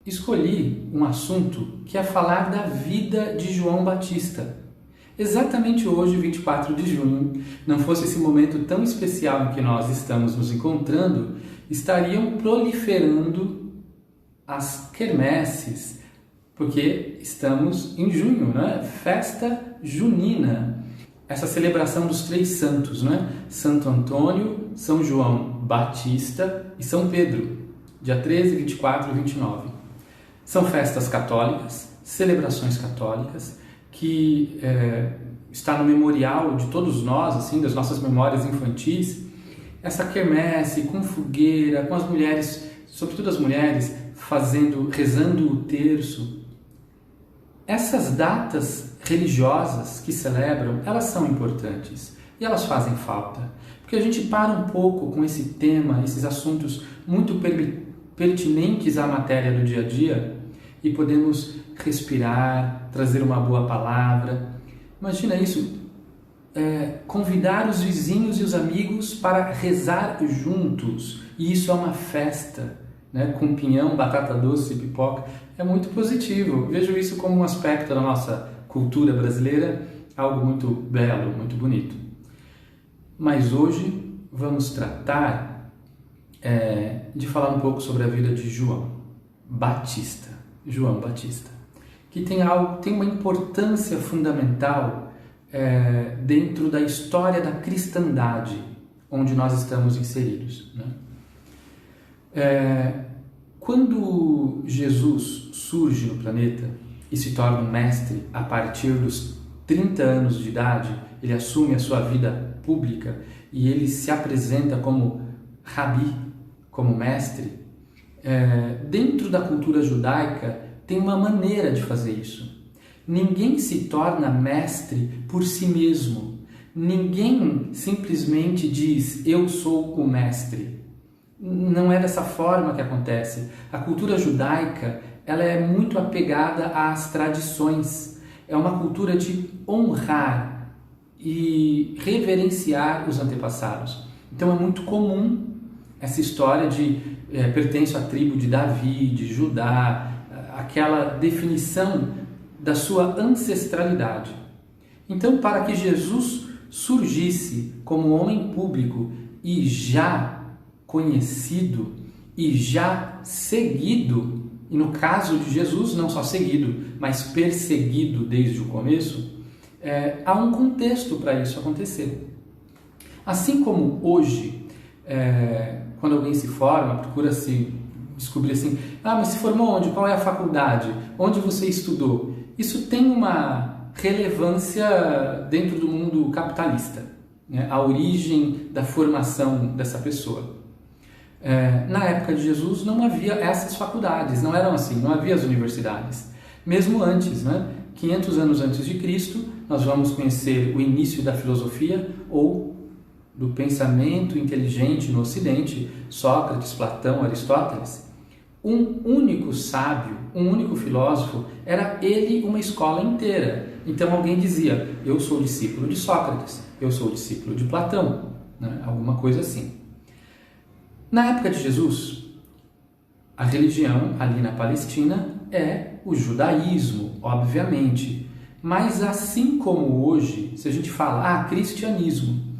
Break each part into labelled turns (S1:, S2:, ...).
S1: Escolhi um assunto que é falar da vida de João Batista. Exatamente hoje, 24 de junho, não fosse esse momento tão especial em que nós estamos nos encontrando, estariam proliferando as quermesses, porque estamos em junho, né? Festa junina, essa celebração dos três santos, né? Santo Antônio, São João Batista e São Pedro, dia 13, 24 e 29. São festas católicas, celebrações católicas, que está no memorial de todos nós, assim, das nossas memórias infantis, essa quermesse com fogueira, com as mulheres, sobretudo as mulheres, rezando o terço. Essas datas religiosas que celebram, elas são importantes e elas fazem falta, porque a gente para um pouco com esse tema, esses assuntos muito pertinentes à matéria do dia a dia e podemos respirar, trazer uma boa palavra. Imagina isso, convidar os vizinhos e os amigos para rezar juntos, e isso é uma festa, né? Com pinhão, batata doce e pipoca, é muito positivo. Vejo isso como um aspecto da nossa cultura brasileira, algo muito belo, muito bonito. Mas hoje vamos tratar de falar um pouco sobre a vida de João Batista, que tem uma importância fundamental dentro da história da cristandade, onde nós estamos inseridos, né? Quando Jesus surge no planeta e se torna um mestre a partir dos 30 anos de idade, ele assume a sua vida pública e ele se apresenta como rabi, como mestre. Dentro da cultura judaica tem uma maneira de fazer isso. Ninguém se torna mestre por si mesmo. Ninguém simplesmente diz, eu sou o mestre. Não é dessa forma que acontece. A cultura judaica, ela é muito apegada às tradições. É uma cultura de honrar e reverenciar os antepassados. Então é muito comum essa história de pertenço à tribo de Davi, de Judá, aquela definição da sua ancestralidade. Então, para que Jesus surgisse como homem público e já conhecido e já seguido, e no caso de Jesus não só seguido, mas perseguido desde o começo, há um contexto para isso acontecer. Assim como hoje, quando alguém se forma, procura se descobrir assim, mas se formou onde? Qual é a faculdade? Onde você estudou? Isso tem uma relevância dentro do mundo capitalista, né? A origem da formação dessa pessoa. Na época de Jesus não havia essas faculdades, não eram assim, não havia as universidades. Mesmo antes, né? 500 anos antes de Cristo, nós vamos conhecer o início da filosofia ou do pensamento inteligente no Ocidente, Sócrates, Platão, Aristóteles. Um único sábio, um único filósofo, era ele uma escola inteira. Então alguém dizia, eu sou discípulo de Sócrates, eu sou discípulo de Platão, né? Alguma coisa assim. Na época de Jesus, a religião ali na Palestina é o judaísmo, obviamente. Mas assim como hoje, se a gente fala, cristianismo,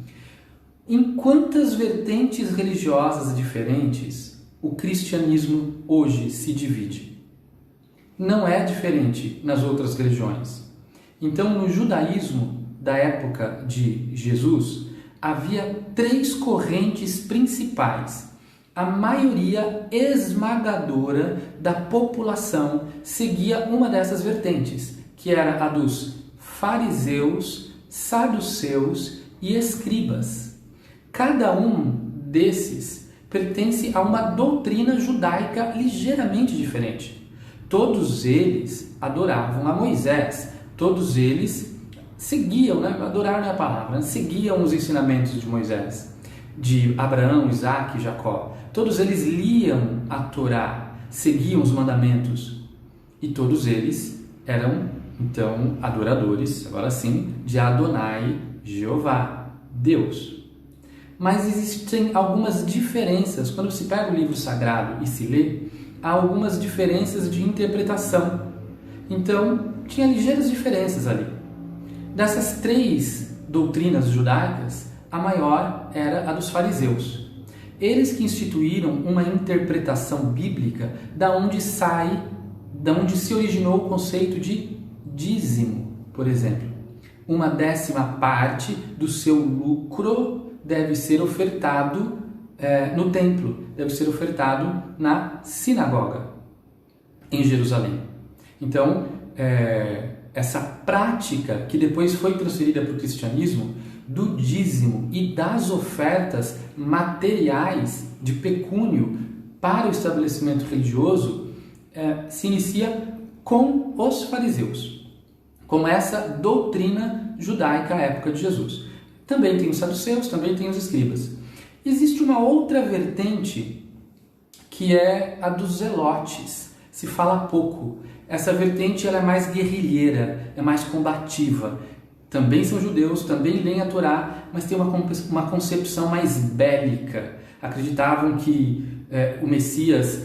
S1: em quantas vertentes religiosas diferentes o cristianismo hoje se divide? Não é diferente nas outras religiões. Então, no judaísmo da época de Jesus, havia 3 correntes principais. A maioria esmagadora da população seguia uma dessas vertentes, que era a dos fariseus, saduceus e escribas. Cada um desses pertence a uma doutrina judaica ligeiramente diferente. Todos eles adoravam a Moisés, todos eles seguiam, né? Adorar não é a palavra, né? Seguiam os ensinamentos de Moisés, de Abraão, Isaac e Jacó. Todos eles liam a Torá, seguiam os mandamentos, e todos eles eram, então, adoradores, agora sim, de Adonai, Jeová, Deus. Mas existem algumas diferenças. Quando se pega o livro sagrado e se lê, há algumas diferenças de interpretação. Então, tinha ligeiras diferenças ali. Dessas 3 doutrinas judaicas, a maior era a dos fariseus. Eles que instituíram uma interpretação bíblica da onde se originou o conceito de dízimo, por exemplo. 1/10 parte do seu lucro deve ser ofertado no templo, deve ser ofertado na sinagoga em Jerusalém. Então, essa prática que depois foi transferida para o cristianismo, do dízimo e das ofertas materiais de pecúnio para o estabelecimento religioso, se inicia com os fariseus, com essa doutrina judaica à época de Jesus. Também tem os saduceus, também tem os escribas. Existe uma outra vertente que é a dos zelotes. Se fala pouco. Essa vertente ela é mais guerrilheira, é mais combativa. Também são judeus, também leem a Torá, mas tem uma concepção mais bélica. Acreditavam que o Messias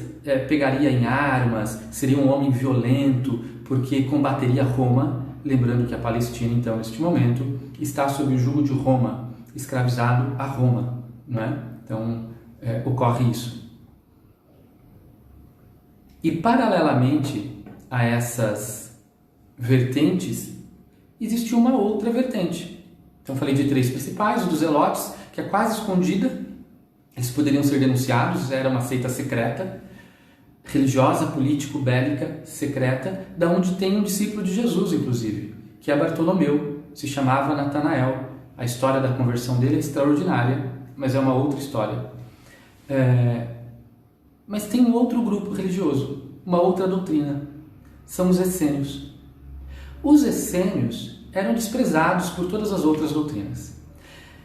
S1: pegaria em armas, seria um homem violento, porque combateria Roma. Lembrando que a Palestina, então, neste momento, está sob o jugo de Roma, escravizado a Roma, não é? Então, ocorre isso. E, paralelamente a essas vertentes, existe uma outra vertente. Então, falei de 3 principais, o dos zelotes, que é quase escondida, eles poderiam ser denunciados, era uma seita secreta, religiosa, político-bélica, secreta, da onde tem um discípulo de Jesus, inclusive, que é Bartolomeu, se chamava Natanael. A história da conversão dele é extraordinária, mas é uma outra história. Mas tem um outro grupo religioso, uma outra doutrina, são os essênios. Os essênios eram desprezados por todas as outras doutrinas,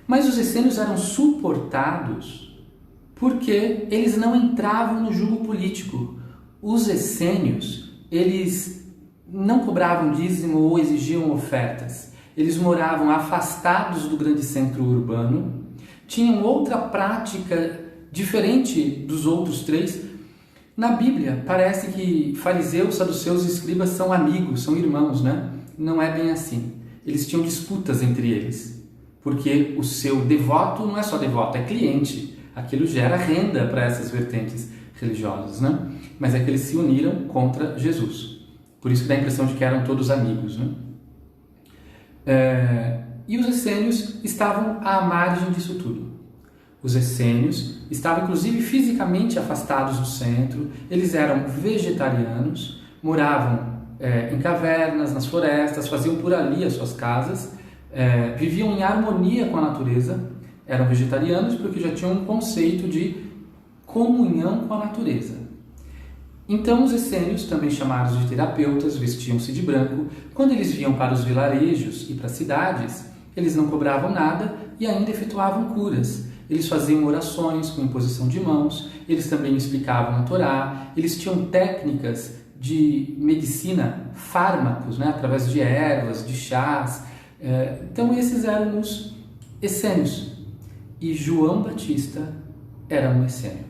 S1: mas os essênios eram suportados porque eles não entravam no jugo político. Os essênios, eles não cobravam dízimo ou exigiam ofertas. Eles moravam afastados do grande centro urbano, tinham outra prática diferente dos outros 3. Na Bíblia, parece que fariseus, saduceus e escribas são amigos, são irmãos, né? Não é bem assim. Eles tinham disputas entre eles, porque o seu devoto não é só devoto, é cliente. Aquilo gera renda para essas vertentes religiosas, né? Mas é que eles se uniram contra Jesus. Por isso que dá a impressão de que eram todos amigos, né? E os essênios estavam à margem disso tudo. Os essênios estavam, inclusive, fisicamente afastados do centro. Eles eram vegetarianos, moravam em cavernas, nas florestas, faziam por ali as suas casas, viviam em harmonia com a natureza. Eram vegetarianos porque já tinham um conceito de comunhão com a natureza. Então os essênios, também chamados de terapeutas, vestiam-se de branco. Quando eles vinham para os vilarejos e para as cidades, eles não cobravam nada e ainda efetuavam curas. Eles faziam orações com imposição de mãos, eles também explicavam a Torá, eles tinham técnicas de medicina, fármacos, né, através de ervas, de chás. Então esses eram os essênios. E João Batista era um essênio.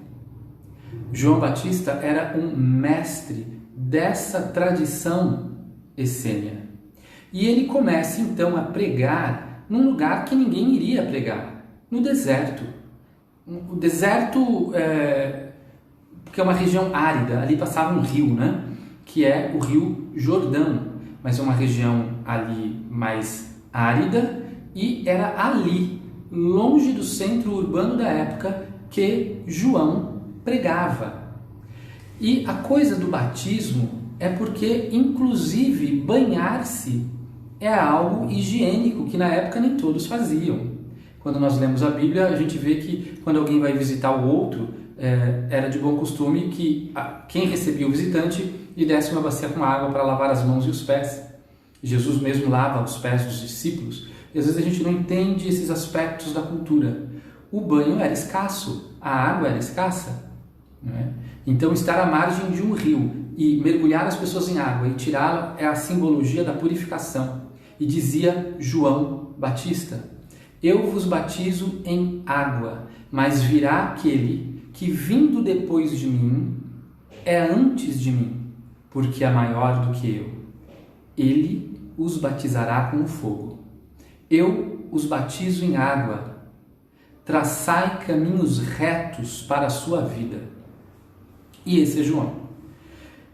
S1: João Batista era um mestre dessa tradição essênia. E ele começa então a pregar num lugar que ninguém iria pregar, no deserto. O deserto, porque é uma região árida, ali passava um rio, né? Que é o Rio Jordão, mas é uma região ali mais árida e era ali, longe do centro urbano da época, que João pregava. E a coisa do batismo é porque, inclusive, banhar-se é algo higiênico que na época nem todos faziam. Quando nós lemos a Bíblia, a gente vê que quando alguém vai visitar o outro, era de bom costume que quem recebia o visitante lhe desse uma bacia com água para lavar as mãos e os pés. Jesus mesmo lava os pés dos discípulos. E às vezes a gente não entende esses aspectos da cultura. O banho era escasso, a água era escassa, né? Então estar à margem de um rio e mergulhar as pessoas em água e tirá-la é a simbologia da purificação. E dizia João Batista: eu vos batizo em água, mas virá aquele que, vindo depois de mim, é antes de mim, porque é maior do que eu. Ele os batizará com fogo. Eu os batizo em água. Traçai caminhos retos para a sua vida. E esse é João.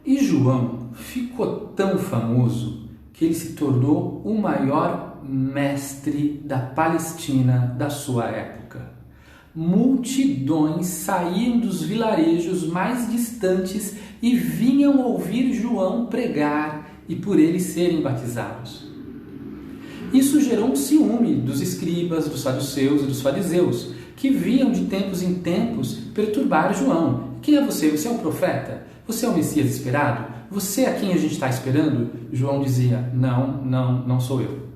S1: E João ficou tão famoso que ele se tornou o maior mestre da Palestina da sua época. Multidões saíam dos vilarejos mais distantes e vinham ouvir João pregar e por ele serem batizados. Isso gerou um ciúme dos escribas, dos saduceus e dos fariseus, que viam de tempos em tempos perturbar João. Quem é você? Você é um profeta? Você é o Messias esperado? Você é a quem a gente está esperando? João dizia, não sou eu.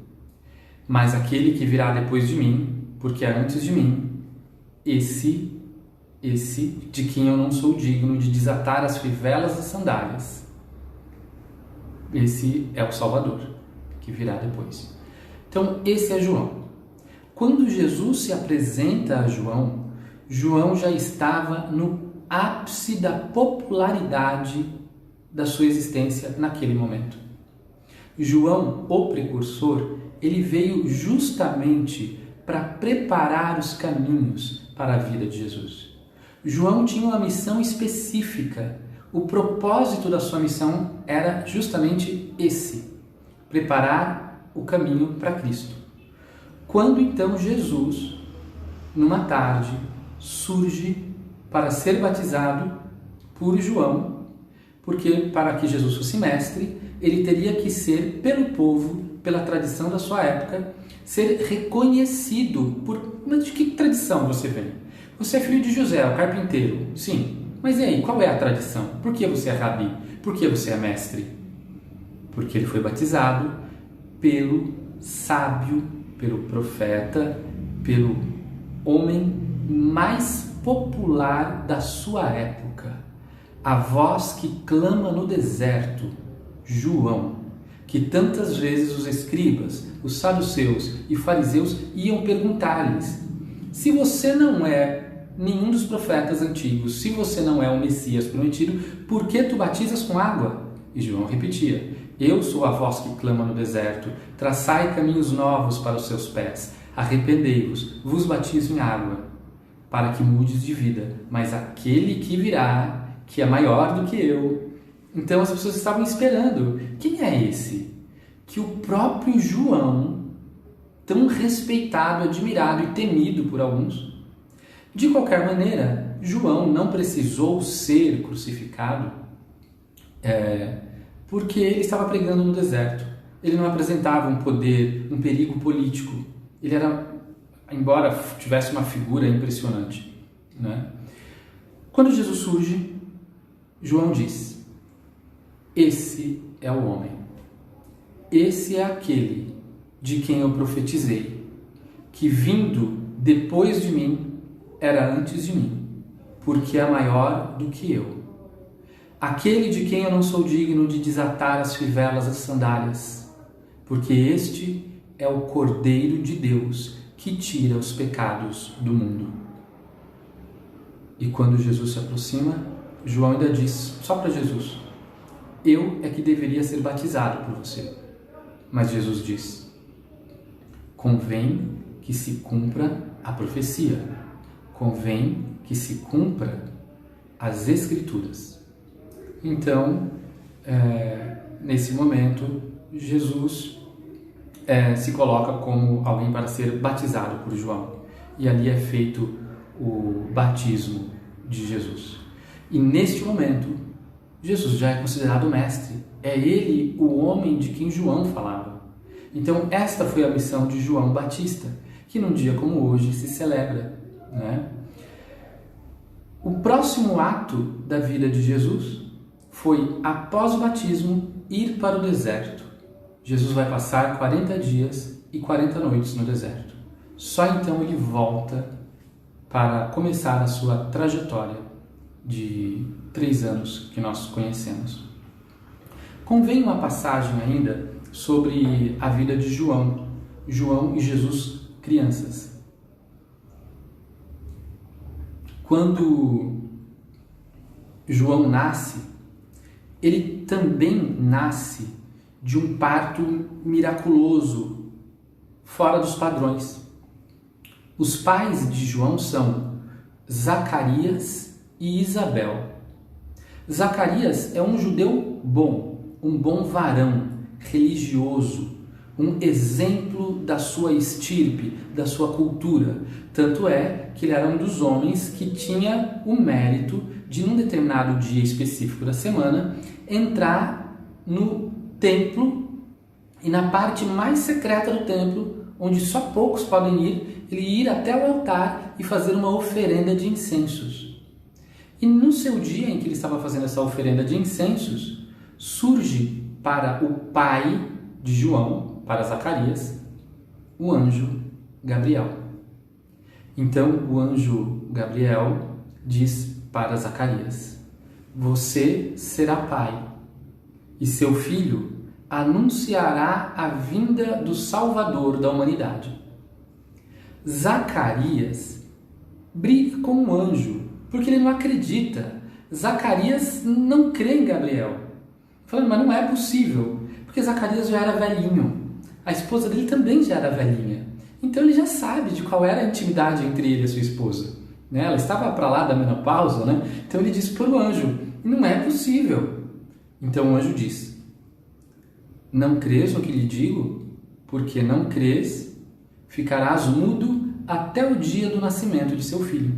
S1: Mas aquele que virá depois de mim, porque é antes de mim, esse de quem eu não sou digno de desatar as fivelas das sandálias. Esse é o Salvador, que virá depois. Então, esse é João. Quando Jesus se apresenta a João, João já estava no ápice da popularidade da sua existência naquele momento. João, o precursor, ele veio justamente para preparar os caminhos para a vida de Jesus. João tinha uma missão específica. O propósito da sua missão era justamente esse: preparar o caminho para Cristo. Quando então Jesus, numa tarde, surge para ser batizado por João, porque para que Jesus fosse mestre, ele teria que ser pelo povo, pela tradição da sua época, ser reconhecido por... Mas de que tradição você vem? Você é filho de José, o carpinteiro. Sim, mas e aí, qual é a tradição? Por que você é rabi? Por que você é mestre? Porque ele foi batizado pelo sábio, pelo profeta, pelo homem mais popular da sua época. A voz que clama no deserto, João, que tantas vezes os escribas, os saduceus e fariseus iam perguntar-lhes: se você não é nenhum dos profetas antigos, se você não é o Messias prometido, por que tu batizas com água? E João repetia: eu sou a voz que clama no deserto, traçai caminhos novos para os seus pés, arrependei-vos, vos batizo em água, para que mudes de vida, mas aquele que virá, que é maior do que eu. Então as pessoas estavam esperando. Quem é esse? Que o próprio João, tão respeitado, admirado e temido por alguns. De qualquer maneira, João não precisou ser crucificado porque ele estava pregando no deserto. Ele não apresentava um poder, um perigo político. Ele era, embora tivesse uma figura impressionante, né? Quando Jesus surge, João diz: esse é o homem. Esse é aquele de quem eu profetizei, que vindo depois de mim era antes de mim, porque é maior do que eu. Aquele de quem eu não sou digno de desatar as fivelas das sandálias, porque este é o Cordeiro de Deus que tira os pecados do mundo. E quando Jesus se aproxima, João ainda diz, só para Jesus: eu é que deveria ser batizado por você. Mas Jesus diz: convém que se cumpra a profecia, convém que se cumpra as Escrituras. Então, nesse momento, Jesus se coloca como alguém para ser batizado por João. E ali é feito o batismo de Jesus. E neste momento, Jesus já é considerado mestre. É ele o homem de quem João falava. Então, esta foi a missão de João Batista, que num dia como hoje se celebra, né? O próximo ato da vida de Jesus foi, após o batismo, ir para o deserto. Jesus vai passar 40 dias e 40 noites no deserto. Só então ele volta para começar a sua trajetória de 3 anos que nós conhecemos. Convém uma passagem ainda sobre a vida de João e Jesus crianças. João nasce, ele também nasce de um parto miraculoso, fora dos padrões. Os pais de João são Zacarias e Isabel. Zacarias é um judeu bom, um bom varão, religioso, um exemplo da sua estirpe, da sua cultura. Tanto é que ele era um dos homens que tinha o mérito de, num determinado dia específico da semana, entrar no templo e na parte mais secreta do templo, onde só poucos podem ir, ele ir até o altar e fazer uma oferenda de incensos. E no seu dia em que ele estava fazendo essa oferenda de incensos, surge para o pai de João, para Zacarias, o anjo Gabriel. Então o anjo Gabriel diz para Zacarias: você será pai, e seu filho anunciará a vinda do Salvador da humanidade. Zacarias briga com o anjo, porque ele não acredita. Zacarias não crê em Gabriel. Falando, mas não é possível, porque Zacarias já era velhinho. A esposa dele também já era velhinha. Então ele já sabe de qual era a intimidade entre ele e a sua esposa. Ela estava para lá da menopausa, né? Então ele disse para o anjo: não é possível. Então o anjo diz: não crês no que lhe digo? Porque não crês, ficarás mudo até o dia do nascimento de seu filho,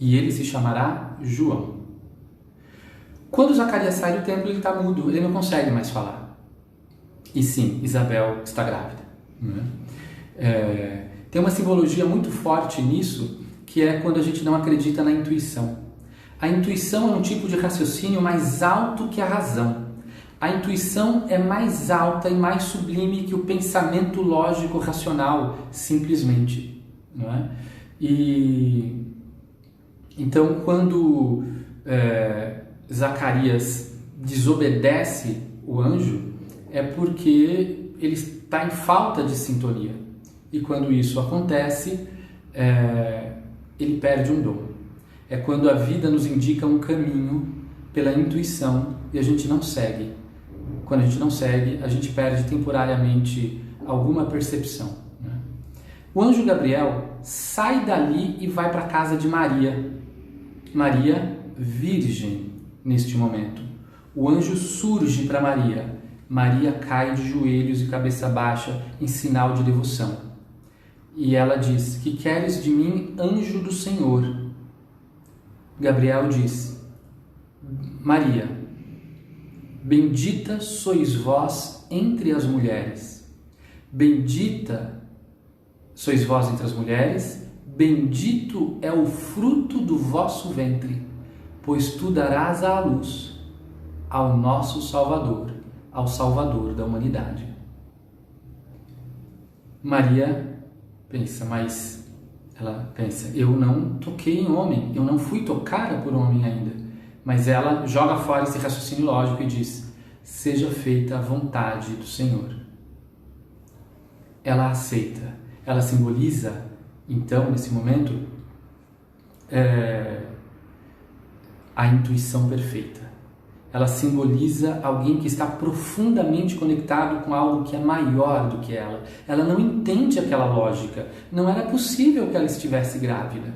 S1: e ele se chamará João. Quando Zacarias sai do templo, ele está mudo, ele não consegue mais falar. E sim, Isabel está grávida. Tem uma simbologia muito forte nisso, que é quando a gente não acredita na intuição. A intuição é um tipo de raciocínio mais alto que a razão. A intuição é mais alta e mais sublime que o pensamento lógico racional, simplesmente. Não é? E então, quando Zacarias desobedece o anjo, é porque ele está em falta de sintonia. E quando isso acontece, ele perde um dom. É quando a vida nos indica um caminho pela intuição e a gente não segue. Quando a gente não segue, a gente perde temporariamente alguma percepção. O anjo Gabriel sai dali e vai para a casa de Maria. Maria, virgem, neste momento. O anjo surge para Maria. Maria cai de joelhos e cabeça baixa em sinal de devoção. E ela diz: que queres de mim, anjo do Senhor? Gabriel diz: Maria, bendita sois vós entre as mulheres. Bendita sois vós entre as mulheres, bendito é o fruto do vosso ventre, pois tu darás à luz ao nosso Salvador, ao Salvador da humanidade. Maria pensa, mas ela pensa: eu não toquei em homem, eu não fui tocada por homem ainda. Mas ela joga fora esse raciocínio lógico e diz: seja feita a vontade do Senhor. Ela aceita. Ela simboliza, então, nesse momento, a intuição perfeita. Ela simboliza alguém que está profundamente conectado com algo que é maior do que ela. Ela não entende aquela lógica. Não era possível que ela estivesse grávida.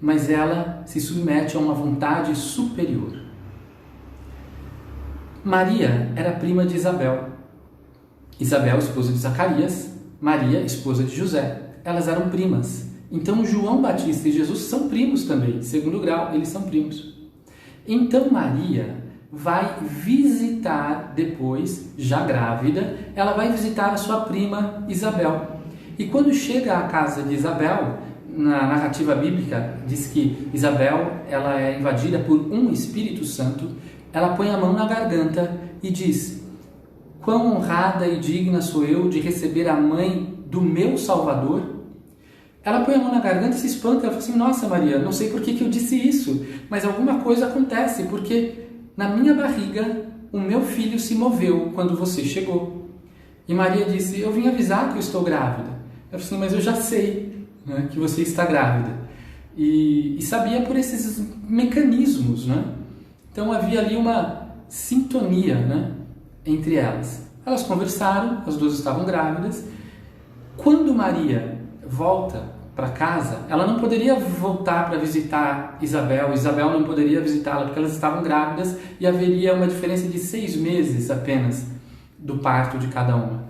S1: Mas ela se submete a uma vontade superior. Maria era prima de Isabel. Isabel, esposa de Zacarias. Maria, esposa de José. Elas eram primas. Então João Batista e Jesus são primos também. Segundo grau, eles são primos. Então Maria vai visitar depois, já grávida, ela vai visitar a sua prima Isabel. E quando chega à casa de Isabel, na narrativa bíblica diz que Isabel ela é invadida por um Espírito Santo. Ela põe a mão na garganta e diz: quão honrada e digna sou eu de receber a mãe do meu Salvador. Ela põe a mão na garganta e se espanta. Ela fala assim: nossa, Maria, não sei por que eu disse isso, mas alguma coisa acontece, porque na minha barriga o meu filho se moveu quando você chegou. E Maria disse: eu vim avisar que eu estou grávida. Ela falou assim: mas eu já sei, né, que você está grávida. E sabia por esses mecanismos, né? Então havia ali uma sintonia, né, entre elas. Elas conversaram, as duas estavam grávidas. Quando Maria volta para casa, ela não poderia voltar para visitar Isabel, Isabel não poderia visitá-la, porque elas estavam grávidas e haveria uma diferença de 6 meses apenas do parto de cada uma.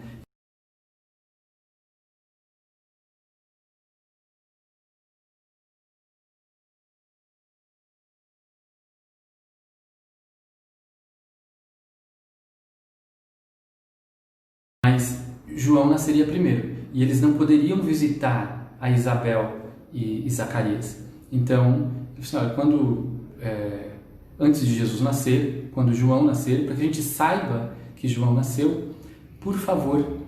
S1: Mas João nasceria primeiro e eles não poderiam visitar a Isabel e Zacarias. Então, antes de Jesus nascer, quando João nascer, para que a gente saiba que João nasceu, por favor,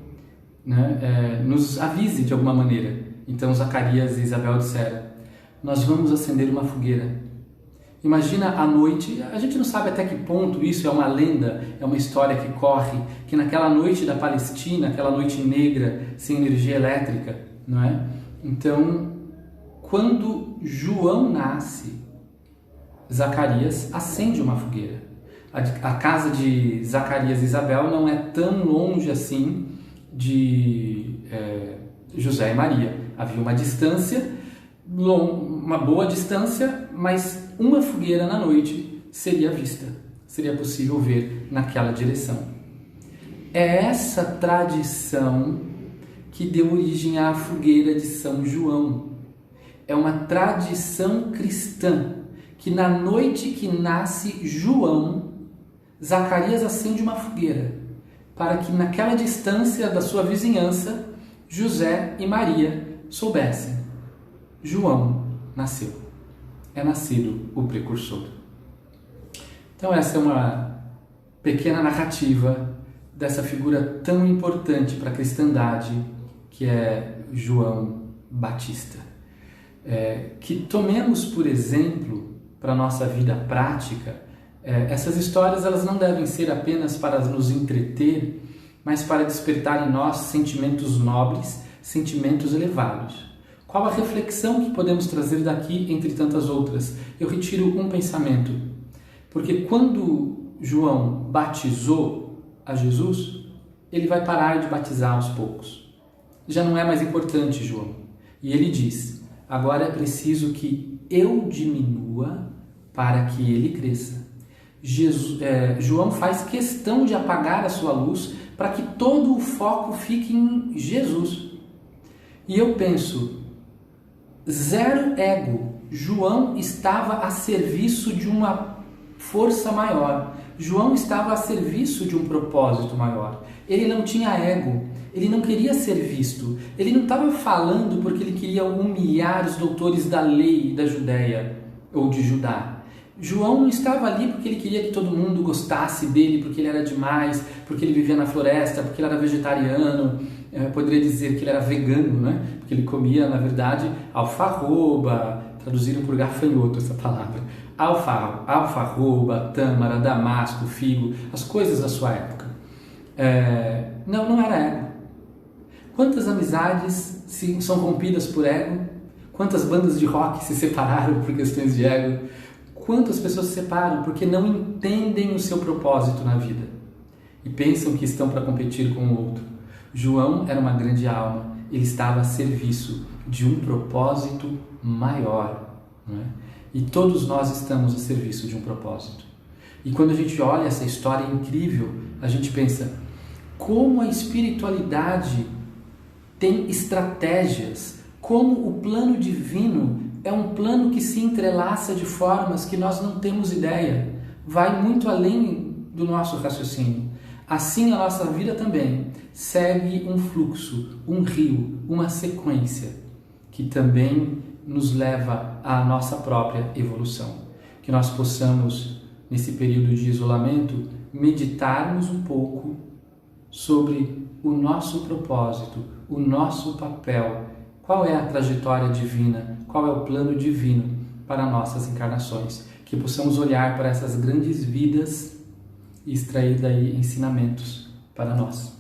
S1: né, nos avise de alguma maneira. Então Zacarias e Isabel disseram: nós vamos acender uma fogueira. Imagina à noite, a gente não sabe até que ponto isso é uma lenda, é uma história que corre, que naquela noite da Palestina, aquela noite negra, sem energia elétrica, não é? Então, quando João nasce, Zacarias acende uma fogueira. A casa de Zacarias e Isabel não é tão longe assim de José e Maria. Havia uma distância, uma boa distância, mas uma fogueira na noite seria vista, seria possível ver naquela direção. É essa tradição que deu origem à fogueira de São João. É uma tradição cristã que na noite que nasce João, Zacarias acende uma fogueira para que naquela distância da sua vizinhança, José e Maria soubessem: João nasceu. É nascido o precursor. Então essa é uma pequena narrativa dessa figura tão importante para a cristandade que é João Batista. Que tomemos por exemplo para a nossa vida prática. Essas histórias elas não devem ser apenas para nos entreter, mas para despertar em nós sentimentos nobres, sentimentos elevados. Qual a reflexão que podemos trazer daqui entre tantas outras? Eu retiro um pensamento, porque quando João batizou a Jesus, ele vai parar de batizar aos poucos. Já não é mais importante, João. E ele diz: agora é preciso que eu diminua para que ele cresça. João faz questão de apagar a sua luz para que todo o foco fique em Jesus. E eu penso, zero ego. João estava a serviço de uma força maior. João estava a serviço de um propósito maior. Ele não tinha ego. Ele não queria ser visto. Ele não estava falando porque ele queria humilhar os doutores da lei da Judéia ou de Judá. João não estava ali porque ele queria que todo mundo gostasse dele, porque ele era demais, porque ele vivia na floresta, porque ele era vegetariano. Poderia dizer que ele era vegano, né? Porque ele comia, na verdade, alfarroba, traduziram por gafanhoto essa palavra. Alfarroba, tâmara, damasco, figo, as coisas da sua época. Não era ego. Quantas amizades são rompidas por ego? Quantas bandas de rock se separaram por questões de ego? Quantas pessoas se separam porque não entendem o seu propósito na vida e pensam que estão para competir com o outro? João era uma grande alma, ele estava a serviço de um propósito maior, não é? E todos nós estamos a serviço de um propósito. E quando a gente olha essa história incrível, a gente pensa: como a espiritualidade tem estratégias, como o plano divino é um plano que se entrelaça de formas que nós não temos ideia, vai muito além do nosso raciocínio. Assim a nossa vida também segue um fluxo, um rio, uma sequência que também nos leva à nossa própria evolução. Que nós possamos, nesse período de isolamento, meditarmos um pouco sobre o nosso propósito, o nosso papel. Qual é a trajetória divina? Qual é o plano divino para nossas encarnações? Que possamos olhar para essas grandes vidas e extrair daí ensinamentos para nós.